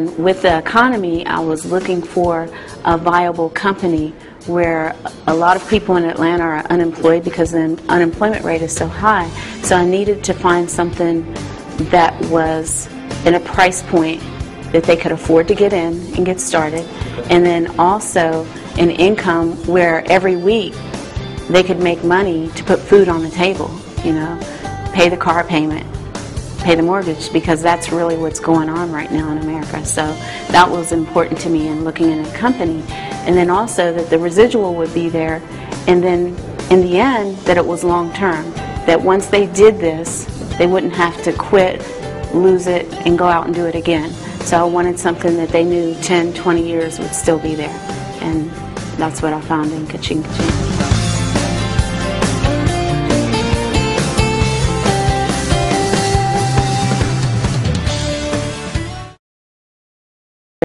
And with the economy, I was looking for a viable company where a lot of people in Atlanta are unemployed because the unemployment rate is so high. So I needed to find something that was in a price point that they could afford to get in and get started, and then also an income where every week they could make money to put food on the table, you know, pay the car payment, pay the mortgage, because that's really what's going on right now in America. So that was important to me in looking at a company. And then also that the residual would be there, and then in the end that it was long term, that once they did this they wouldn't have to quit, lose it, and go out and do it again. So I wanted something that they knew 10, 20 years would still be there, and that's what I found in Kaching Kaching.